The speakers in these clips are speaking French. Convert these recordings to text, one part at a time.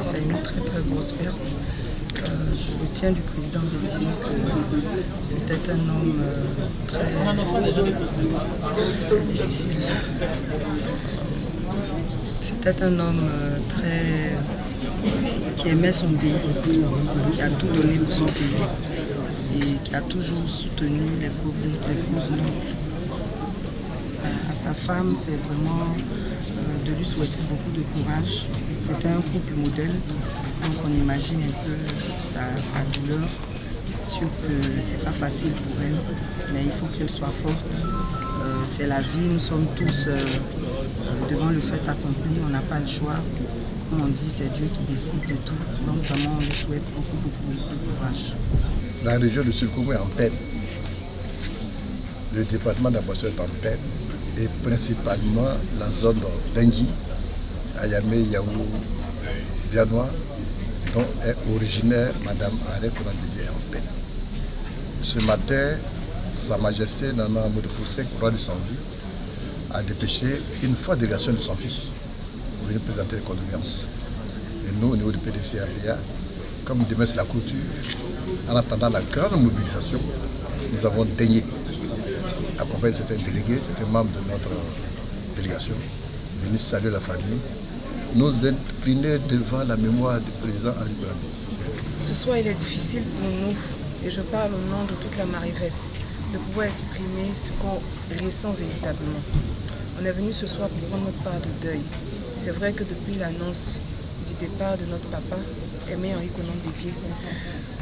C'est une très très grosse perte. Je retiens du président Bédié que c'était un homme très... C'est difficile. C'était un homme très... qui aimait son pays, qui a tout donné pour son pays et qui a toujours soutenu les causes nobles. À sa femme, c'est vraiment de lui souhaiter beaucoup de courage. C'était un couple modèle, donc on imagine un peu sa douleur. C'est sûr que c'est pas facile pour elle, mais il faut qu'elle soit forte. C'est la vie, nous sommes tous devant le fait accompli, on n'a pas le choix. Comme on dit, c'est Dieu qui décide de tout. Donc vraiment, on lui souhaite beaucoup de courage. La région de Sulkoumou est en peine. Le département d'Abosso est en peine. Et principalement la zone d'Engui, Ayamé, Yaou, Bianois, dont est originaire Madame Aré Konambidi est en peine. Ce matin, Sa Majesté Nana Amadou Foussek, roi du Sanvi, a dépêché une forte délégation de son fils pour venir présenter les condoléances. Et nous, au niveau du PDC-RDA, comme demain c'est la clôture, en attendant la grande mobilisation, nous avons daigné accompagner certains délégués, certains membres de notre délégation, venir saluer la famille, nous incliner devant la mémoire du président Henri Konambidi. Ce soir, il est difficile pour nous, et je parle au nom de toute la Marivette, de pouvoir exprimer ce qu'on ressent véritablement. On est venu ce soir pour prendre notre part de deuil. C'est vrai que depuis l'annonce du départ de notre papa, Aimé Henri Konambidi,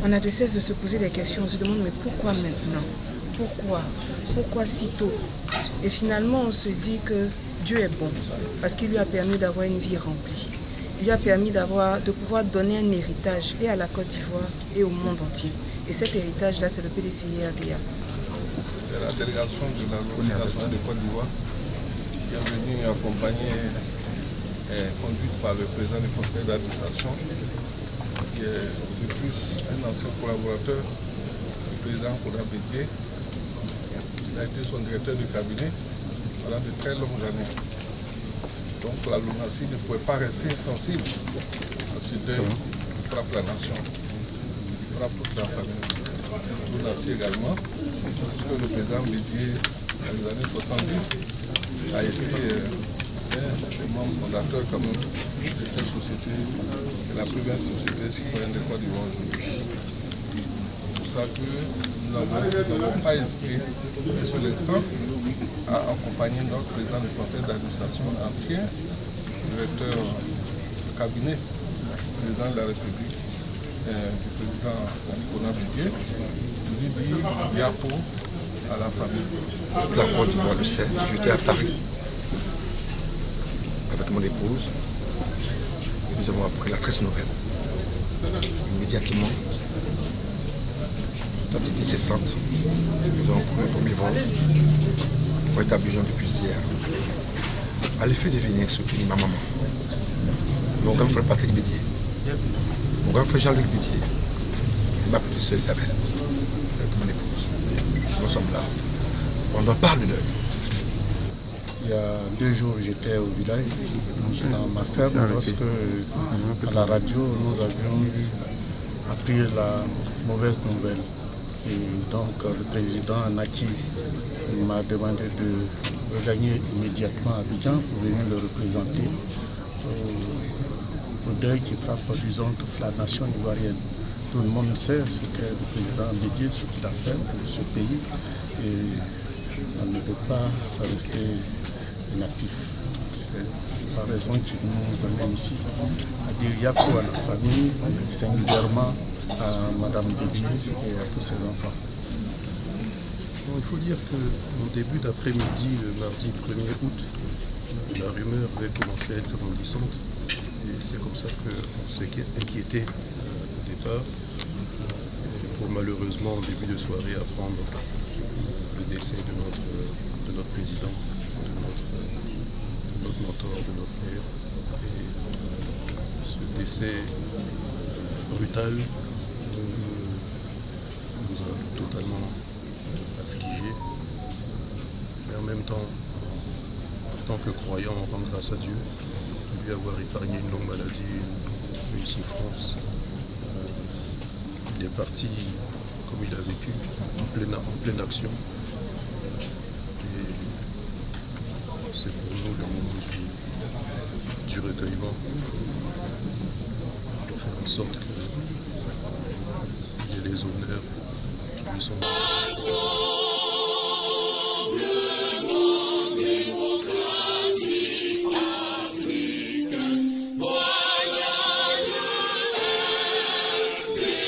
on a de cesse de se poser des questions. On se demande, mais pourquoi maintenant? Pourquoi si tôt? Et finalement, on se dit que Dieu est bon, parce qu'il lui a permis d'avoir une vie remplie. Il lui a permis de pouvoir donner un héritage et à la Côte d'Ivoire et au monde entier. Et cet héritage-là, c'est le PDC-RDA. C'est la délégation de la Fédération de Côte d'Ivoire qui est venue accompagner, conduite par le président du conseil d'administration, qui est de plus un ancien collaborateur du président Konambidi. Il a été son directeur du cabinet pendant de très longues années. Donc la LONASI ne pouvait pas rester insensible à ce deuil qui frappe la nation, qui frappe toute la famille. LONASI également, puisque le président Bédié, dans les années 70, a été un membre fondateur quand même de cette société, la première société citoyenne de Côte d'Ivoire aujourd'hui. C'est pour ça que nous n'avons pas hésité sur l'instant à accompagner notre président du conseil d'administration entier, directeur du cabinet du président de la République, du président Henri Konambidi, lui dire diapo à la famille. Toute la Côte d'Ivoire le sait, j'étais à Paris avec mon épouse et nous avons appris la triste nouvelle. Immédiatement, toute activité cessante, nous avons pris le premier vol pour établir Jean depuis hier. À l'effet de venir ce qui est ma maman, mon grand frère Patrick Bédié, mon grand frère Jean-Luc Bédié, et ma petite soeur Isabelle, avec mon épouse. Nous sommes là. On en parle d'eux. Il y a 2 jours, j'étais au village, dans ma ferme, lorsque à la radio, nous avions appris la mauvaise nouvelle. Et donc, le président Anaki m'a demandé de regagner immédiatement à Abidjan pour venir le représenter au deuil qui frappe, disons, toute la nation ivoirienne. Tout le monde sait ce qu'est le président Bédié, ce qu'il a fait pour ce pays. Et on ne peut pas rester inactif. C'est la raison qui nous amène ici à dire Yako à la famille, singulièrement à Mme Bédié et à tous ses enfants. Il faut dire qu'au début d'après-midi, le mardi 1er août, la rumeur avait commencé à être grandissante. Et c'est comme ça qu'on s'est inquiété au départ. Pour malheureusement, au début de soirée, apprendre le décès de notre président, de notre mentor, de notre père. Et ce décès brutal nous a totalement affligés. Mais en même temps, en tant que croyant, on rend grâce à Dieu de lui avoir épargné une longue maladie, une souffrance. Il est parti comme il a vécu, en pleine action. Et c'est pour nous le moment du recueillement. Faire en sorte qu'il y ait les honneurs qui lui sont donnés.